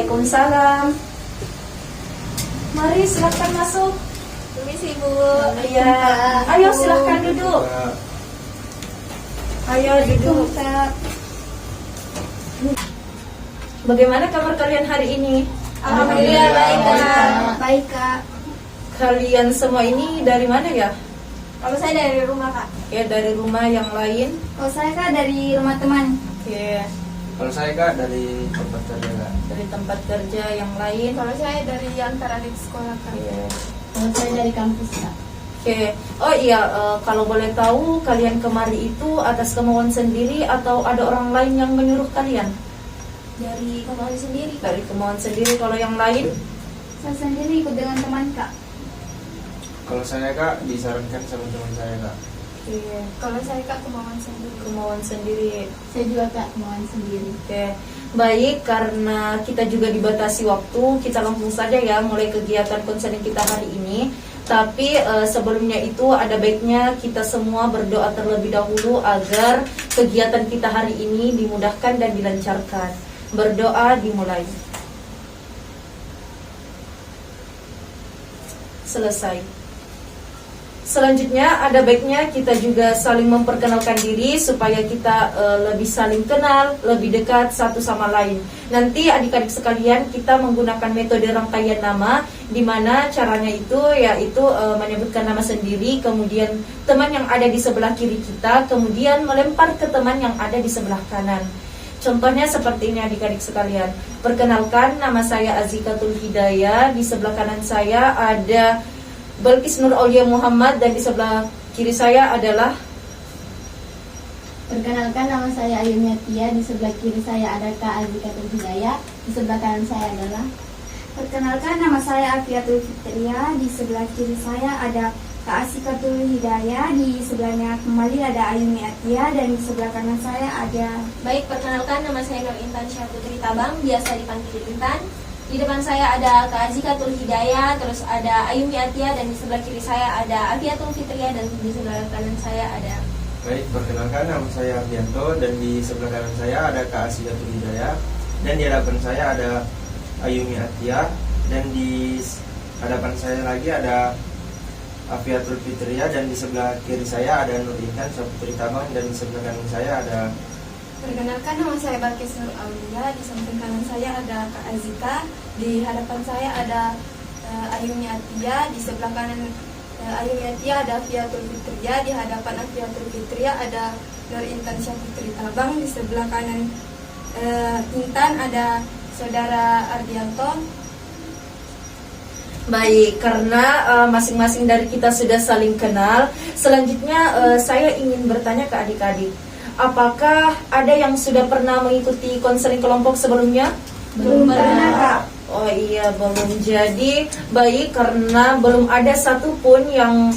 Waalaikumsalam. Mari silahkan masuk. Permisi Bu. Iya. Ayo silahkan duduk. Ayo duduk. Bagaimana kabar kalian hari ini? Alhamdulillah baik Kak. Baik Kak. Kalian semua ini dari mana ya? Kalau saya dari rumah Kak. Ya dari rumah yang lain. Kalau saya Kak dari rumah teman. Oke. Kalau saya Kak dari tempat kerja Kak. Dari tempat kerja yang lain. Kalau saya dari antara di sekolah Kak. Oke. Kalau saya dari kampus Kak. Oke. Oh iya, kalau boleh tahu kalian kemari itu atas kemauan sendiri atau ada orang lain yang menyuruh kalian? Dari kemauan sendiri Kak. Dari kemauan sendiri. Kalau yang lain? Saya sendiri ikut dengan teman Kak. Kalau saya Kak disarankan sama teman saya Kak. Oke. Kalau saya Kak kemauan sendiri. Kemauan sendiri. Saya juga Kak kemauan sendiri. Oke. Baik, karena kita juga dibatasi waktu, kita langsung saja ya mulai kegiatan konseling kita hari ini. Tapi sebelumnya itu ada baiknya kita semua berdoa terlebih dahulu agar kegiatan kita hari ini dimudahkan dan dilancarkan. Berdoa dimulai. Selesai. Selanjutnya ada baiknya kita juga saling memperkenalkan diri supaya kita lebih saling kenal, lebih dekat satu sama lain. Nanti adik-adik sekalian kita menggunakan metode rangkaian nama, di mana caranya itu yaitu menyebutkan nama sendiri, kemudian teman yang ada di sebelah kiri kita, kemudian melempar ke teman yang ada di sebelah kanan. Contohnya seperti ini adik-adik sekalian. Perkenalkan, nama saya Azikatul Hidayah. Di sebelah kanan saya ada Balkis Nur Aulia Muhammad dan di sebelah kiri saya adalah. Perkenalkan, nama saya Ayumi Atia. Di sebelah kiri saya ada Kak Azikatul Hidayah. Di sebelah kanan saya adalah. Perkenalkan, nama saya Afiatul Fitria. Di sebelah kiri saya ada Kak Azikatul Hidayah. Di sebelahnya kembali ada Ayumi Atia. Dan di sebelah kanan saya ada. Baik, perkenalkan nama saya Nur Intan Syahputri Tabang, biasa dipanggil Intan. Di depan saya ada Kak Azikatul Hidayah, terus ada Ayumi Atia, dan di sebelah kiri saya ada Afiatul Fitria, dan di sebelah kanan saya ada. Baik, perkenalkan nama saya Ardianto dan di sebelah kanan saya ada Kak Asiyatul Hidayah dan di hadapan saya ada Ayumi Atia dan di hadapan saya lagi ada Afiatul Fitria dan di sebelah kiri saya ada Nur Intan Syahputri Tabang dan di sebelah kanan saya ada. Perkenalkan, nama saya Balkis Nur Aulia. Di samping kanan saya ada Kak Azika. Di hadapan saya ada Ayumi Atia. Di sebelah kanan Ayumi Atia ada Afiatul Fitria. Di hadapan Afiatul Fitria ada Nur Intan Syahputri Tabang. Di sebelah kanan Intan ada Saudara Ardianto. Baik, karena masing-masing dari kita sudah saling kenal. Selanjutnya saya ingin bertanya ke adik-adik, apakah ada yang sudah pernah mengikuti konseling kelompok sebelumnya? Belum pernah Kak. Oh iya, belum. Jadi baik, karena belum ada satupun yang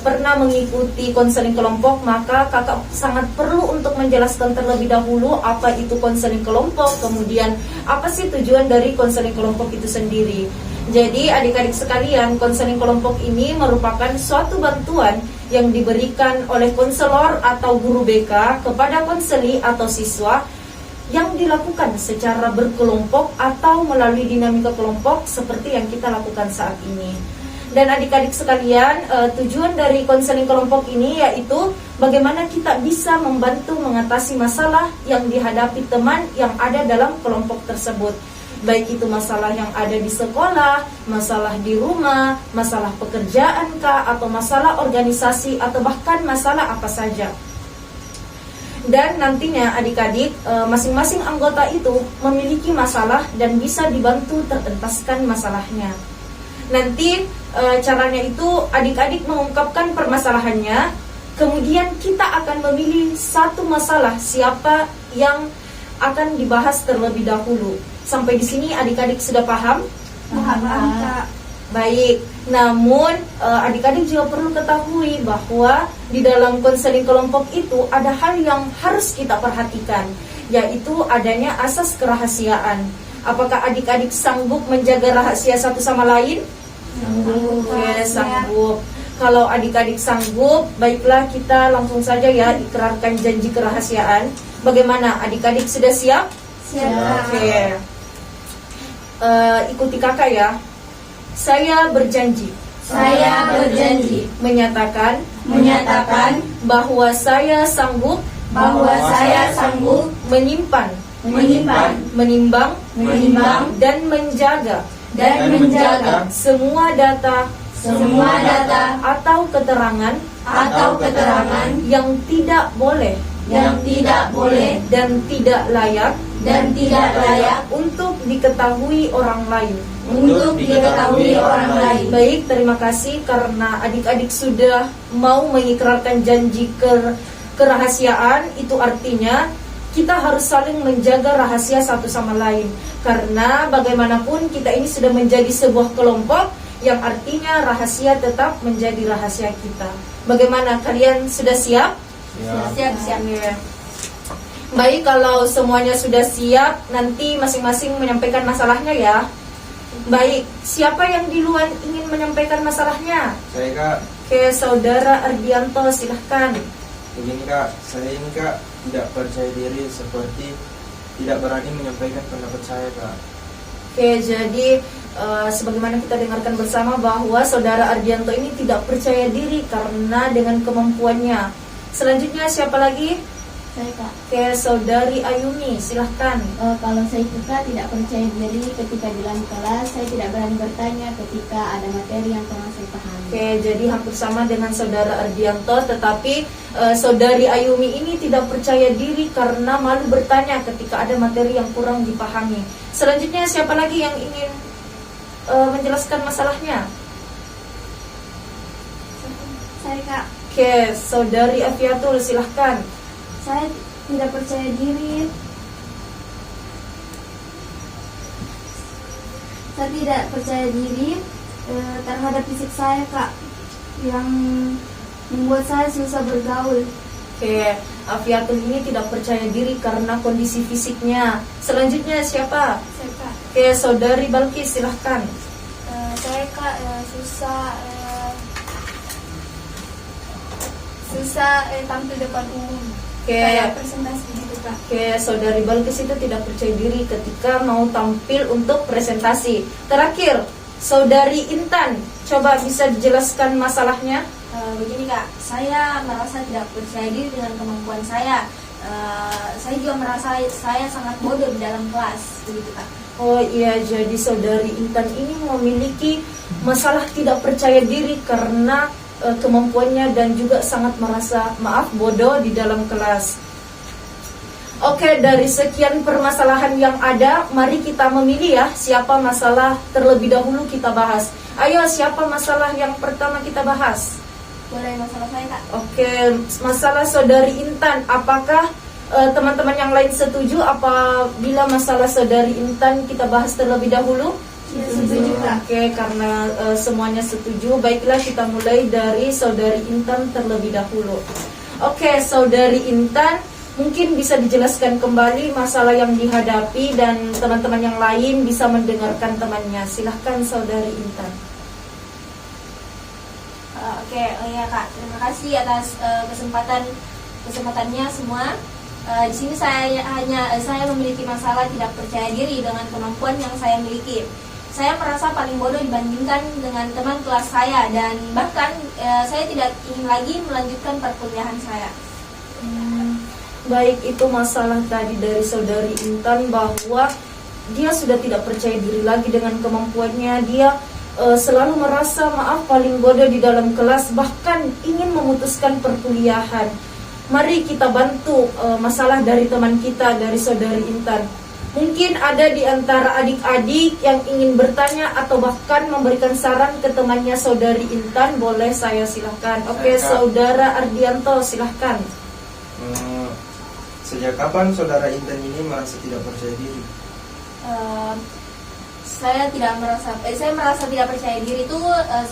pernah mengikuti konseling kelompok, maka kakak sangat perlu untuk menjelaskan terlebih dahulu apa itu konseling kelompok, kemudian apa sih tujuan dari konseling kelompok itu sendiri. Jadi adik-adik sekalian, konseling kelompok ini merupakan suatu bantuan yang diberikan oleh konselor atau guru BK kepada konseli atau siswa yang dilakukan secara berkelompok atau melalui dinamika kelompok seperti yang kita lakukan saat ini. Dan adik-adik sekalian, tujuan dari konseling kelompok ini yaitu bagaimana kita bisa membantu mengatasi masalah yang dihadapi teman yang ada dalam kelompok tersebut. Baik itu masalah yang ada di sekolah, masalah di rumah, masalah pekerjaan kah, atau masalah organisasi, atau bahkan masalah apa saja. Dan nantinya adik-adik, masing-masing anggota itu memiliki masalah dan bisa dibantu terentaskan masalahnya. Nanti caranya itu adik-adik mengungkapkan permasalahannya, kemudian kita akan memilih satu masalah siapa yang akan dibahas terlebih dahulu. Sampai di sini adik-adik sudah paham? Paham Kak. Baik, namun adik-adik juga perlu ketahui bahwa di dalam konseling kelompok itu ada hal yang harus kita perhatikan, yaitu adanya asas kerahasiaan. Apakah adik-adik sanggup menjaga rahasia satu sama lain? Sanggup. Ya, sanggup. Kalau adik-adik sanggup, baiklah kita langsung saja ya ikrarkan janji kerahasiaan. Bagaimana, adik-adik sudah siap? Siap Kak. Oke. ikuti kakak ya. Saya berjanji menyatakan bahwa saya sanggup menyimpan, menimbang, dan menjaga semua data atau keterangan yang tidak boleh dan tidak layak untuk diketahui orang lain. Baik, terima kasih karena adik-adik sudah mau mengikrarkan janji kerahasiaan. Itu artinya kita harus saling menjaga rahasia satu sama lain. Karena bagaimanapun kita ini sudah menjadi sebuah kelompok, yang artinya rahasia tetap menjadi rahasia kita. Bagaimana, kalian sudah siap? Siap. Ya. Baik, kalau semuanya sudah siap, nanti masing-masing menyampaikan masalahnya ya. Baik, siapa yang duluan ingin menyampaikan masalahnya? Saya Kak. Oke, Saudara Ardianto, silahkan. Begini Kak, saya ini Kak tidak percaya diri seperti tidak berani menyampaikan pendapat saya Kak. Oke, jadi sebagaimana kita dengarkan bersama bahwa Saudara Ardianto ini tidak percaya diri karena dengan kemampuannya. Selanjutnya siapa lagi? Saya Kak. Oke, Saudari Ayumi, silahkan. Kalau saya itu Kak tidak percaya diri ketika di dalam kelas, saya tidak berani bertanya ketika ada materi yang kurang saya pahami. Oke, jadi hampir sama dengan Saudara Ardianto, tetapi Saudari Ayumi ini tidak percaya diri karena malu bertanya ketika ada materi yang kurang dipahami. Selanjutnya siapa lagi yang ingin menjelaskan masalahnya? Saya Kak, Oke, Saudari Afiatul, silahkan. saya tidak percaya diri. Saya tidak percaya diri terhadap fisik saya Kak, yang membuat saya susah bergaul. Oke, Afiatul ini tidak percaya diri karena kondisi fisiknya. Selanjutnya siapa? Saya Kak, Oke, Saudari Balkis, silahkan. saya Kak susah tampil depan umum. Oke. Kayak presentasi gitu Kak. Oke, Saudari Balkis itu tidak percaya diri ketika mau tampil untuk presentasi. Terakhir, Saudari Intan, coba bisa dijelaskan masalahnya? Begini Kak, saya merasa tidak percaya diri dengan kemampuan saya. Saya juga merasa saya sangat bodoh di dalam kelas, begitu Kak. Oh iya, jadi Saudari Intan ini memiliki masalah tidak percaya diri karena kemampuannya dan juga sangat merasa bodoh di dalam kelas. Oke, dari sekian permasalahan yang ada, mari kita memilih ya siapa masalah terlebih dahulu kita bahas. Ayo, siapa masalah yang pertama kita bahas? Boleh masalah saya Kak? Oke, masalah Saudari Intan. Apakah teman-teman yang lain setuju apabila masalah Saudari Intan kita bahas terlebih dahulu? Ya, setuju Kak. Oke, karena semuanya setuju, baiklah kita mulai dari Saudari Intan terlebih dahulu. Oke, Saudari Intan, mungkin bisa dijelaskan kembali masalah yang dihadapi dan teman-teman yang lain bisa mendengarkan temannya. Silahkan Saudari Intan. Oke, ya Kak, terima kasih atas kesempatannya semua. Di sini saya memiliki masalah tidak percaya diri dengan kemampuan yang saya miliki. Saya merasa paling bodoh dibandingkan dengan teman kelas saya dan bahkan saya tidak ingin lagi melanjutkan perkuliahan saya. Baik, itu masalah tadi dari Saudari Intan bahwa dia sudah tidak percaya diri lagi dengan kemampuannya. Dia selalu merasa paling bodoh di dalam kelas, bahkan ingin memutuskan perkuliahan. Mari kita bantu masalah dari teman kita, dari Saudari Intan. Mungkin ada di antara adik-adik yang ingin bertanya atau bahkan memberikan saran ke temannya Saudari Intan. Boleh, saya silahkan. Oke, Saudara Ardianto, silahkan. Sejak kapan Saudara Intan ini merasa tidak percaya diri? Saya merasa tidak percaya diri itu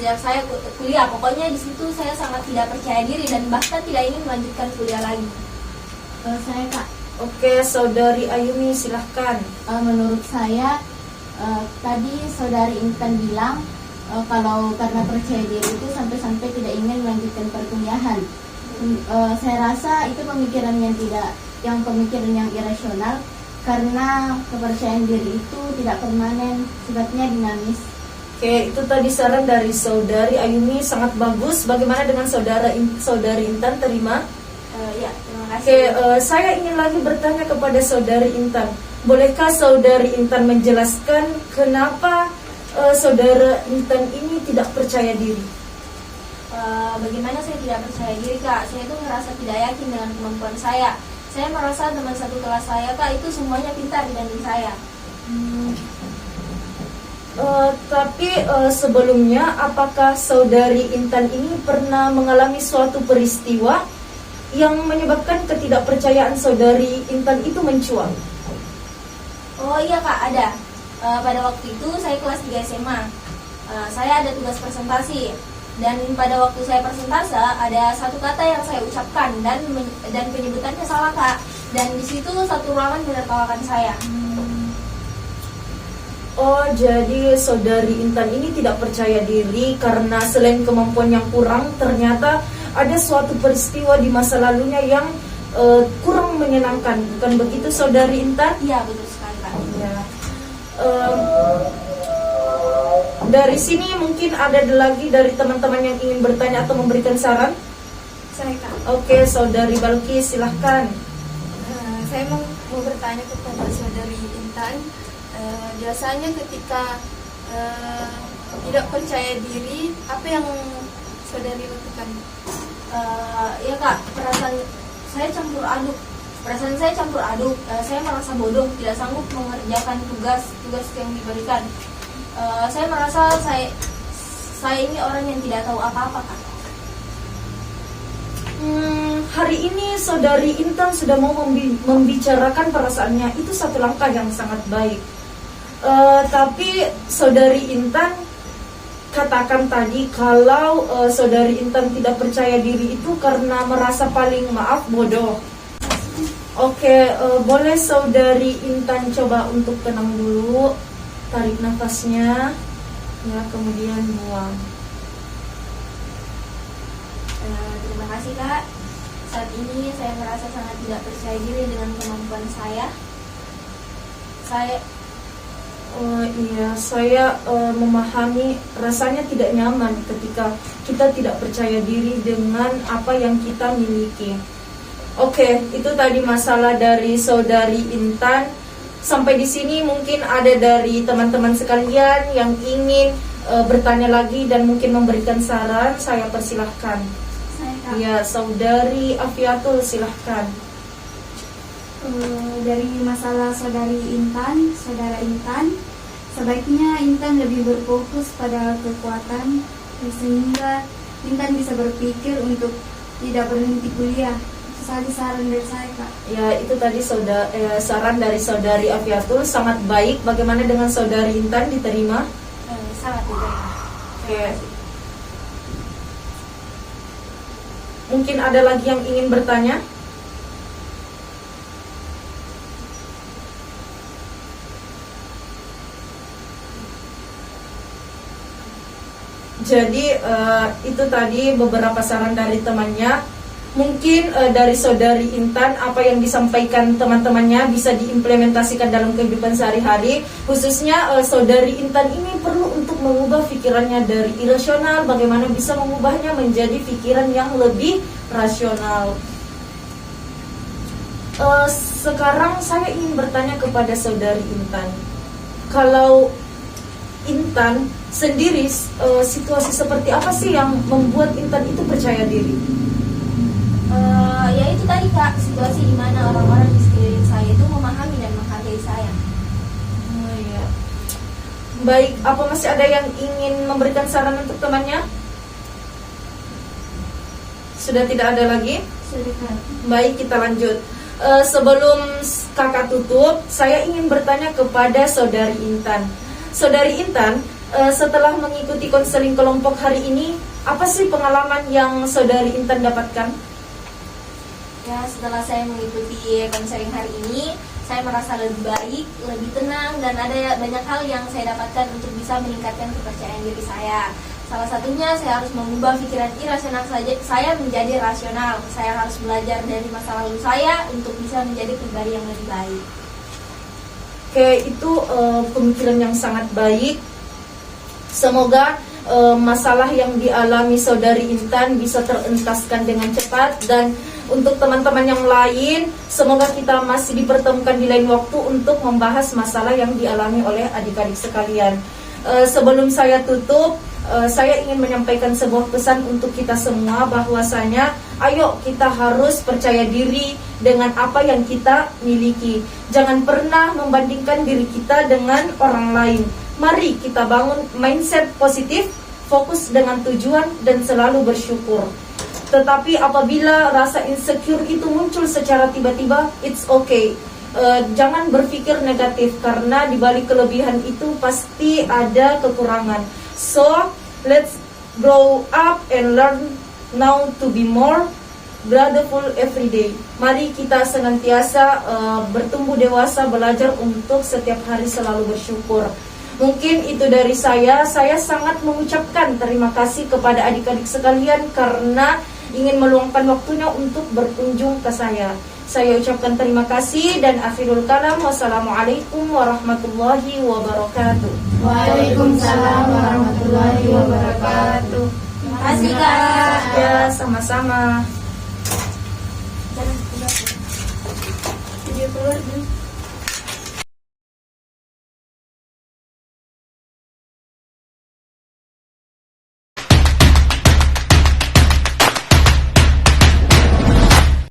sejak saya kuliah. Pokoknya di situ saya sangat tidak percaya diri dan bahkan tidak ingin melanjutkan kuliah lagi. Saya Kak. Oke, Saudari Ayumi, silahkan. Menurut saya tadi Saudari Intan bilang kalau karena percaya diri itu sampai-sampai tidak ingin melanjutkan perkuliahan. Saya rasa itu pemikiran yang pemikiran yang irasional karena kepercayaan diri itu tidak permanen, sifatnya dinamis. Oke, itu tadi saran dari saudari Ayumi, sangat bagus. Bagaimana dengan saudari Intan, terima? Ya, terima Oke, kasih. saya ingin lagi bertanya kepada saudari Intan. Bolehkah saudari Intan menjelaskan kenapa saudara Intan ini tidak percaya diri? Bagaimana saya tidak percaya diri, Kak? Saya itu merasa tidak yakin dengan kemampuan saya. Saya merasa teman satu kelas saya, Kak, itu semuanya pintar dibanding saya. Tapi sebelumnya, apakah saudari Intan ini pernah mengalami suatu peristiwa yang menyebabkan ketidakpercayaan saudari Intan itu mencuat? Oh iya, Kak, ada. Pada waktu itu saya kelas 3 SMA. Saya ada tugas presentasi. Dan pada waktu saya persentase ada satu kata yang saya ucapkan dan penyebutannya salah, Kak. Dan di situ satu ruangan menertawakan saya. Oh, jadi saudari Intan ini tidak percaya diri karena selain kemampuan yang kurang, ternyata ada suatu peristiwa di masa lalunya yang kurang menyenangkan. Bukan begitu, saudari Intan? Iya, betul sekali, Kak. Ya. Dari sini mungkin ada lagi dari teman-teman yang ingin bertanya atau memberikan saran. Saya, Kak. Oke, saudari Balkis, silahkan. Saya mau bertanya kepada saudari Intan. Biasanya ketika tidak percaya diri, apa yang saudari lakukan? Ya, Kak, perasaan saya campur aduk. Saya merasa bodoh, tidak sanggup mengerjakan tugas yang diberikan. Saya merasa saya ini orang yang tidak tahu apa-apa, Kak. Hari ini saudari Intan sudah mau membicarakan perasaannya. Itu satu langkah yang sangat baik. Tapi saudari Intan katakan tadi kalau saudari Intan tidak percaya diri itu karena merasa paling bodoh. Oke, boleh saudari Intan coba untuk tenang dulu, tarik nafasnya, ya, kemudian buang. Terima kasih, Kak. Saat ini saya merasa sangat tidak percaya diri dengan kemampuan saya. Saya memahami rasanya tidak nyaman ketika kita tidak percaya diri dengan apa yang kita miliki. Oke, itu tadi masalah dari saudari Intan. Sampai di sini mungkin ada dari teman-teman sekalian yang ingin bertanya lagi dan mungkin memberikan saran. Saya persilahkan. Saya, Kak. Ya, saudari Afiatul, silahkan. Dari masalah saudara Intan, sebaiknya Intan lebih berfokus pada kekuatan sehingga Intan bisa berpikir untuk tidak berhenti kuliah. Itu saja saran dari saya, Kak. Ya, itu tadi saran dari saudari Afiatul, sangat baik. Bagaimana dengan saudari Intan, diterima? Sangat diterima. Oke. Mungkin ada lagi yang ingin bertanya? Jadi itu tadi beberapa saran dari temannya. Mungkin dari saudari Intan, apa yang disampaikan teman-temannya bisa diimplementasikan dalam kehidupan sehari-hari. Khususnya saudari Intan ini perlu untuk mengubah pikirannya dari irasional, bagaimana bisa mengubahnya menjadi pikiran yang lebih rasional. Sekarang saya ingin bertanya kepada saudari Intan, kalau Intan sendiri situasi seperti apa sih yang membuat Intan itu percaya diri? Ya itu tadi, Kak, situasi di mana orang-orang di sekeliling saya itu memahami dan menghargai saya. Oh iya. Baik, apa masih ada yang ingin memberikan saran untuk temannya? Sudah tidak ada lagi? Sudah, Kak. Baik, kita lanjut. Sebelum kakak tutup, saya ingin bertanya kepada saudari Intan. Saudari Intan, setelah mengikuti konseling kelompok hari ini, apa sih pengalaman yang saudari Intan dapatkan? Ya, setelah saya mengikuti konseling hari ini, saya merasa lebih baik, lebih tenang, dan ada banyak hal yang saya dapatkan untuk bisa meningkatkan kepercayaan diri saya. Salah satunya, saya harus mengubah pikiran irasional saya menjadi rasional. Saya harus belajar dari masa lalu saya untuk bisa menjadi pribadi yang lebih baik. Oke, itu pemikiran yang sangat baik. Semoga masalah yang dialami saudari Intan bisa terentaskan dengan cepat, dan untuk teman-teman yang lain, semoga kita masih dipertemukan di lain waktu untuk membahas masalah yang dialami oleh adik-adik sekalian. Sebelum saya tutup, saya ingin menyampaikan sebuah pesan untuk kita semua, bahwasanya ayo kita harus percaya diri dengan apa yang kita miliki. Jangan pernah membandingkan diri kita dengan orang lain. Mari kita bangun mindset positif, fokus dengan tujuan, dan selalu bersyukur. Tetapi apabila rasa insecure itu muncul secara tiba-tiba, it's okay. Jangan berpikir negatif, karena di balik kelebihan itu pasti ada kekurangan. So, let's grow up and learn now to be more grateful every day. Mari kita senantiasa bertumbuh dewasa, belajar untuk setiap hari selalu bersyukur. Mungkin itu dari saya. Saya sangat mengucapkan terima kasih kepada adik-adik sekalian karena ingin meluangkan waktunya untuk berkunjung ke saya. Saya ucapkan terima kasih dan akhirul kalam. Wassalamualaikum warahmatullahi wabarakatuh. Waalaikumsalam warahmatullahi wabarakatuh. Terima kasih Kak. Ya, sama-sama. Video keluar.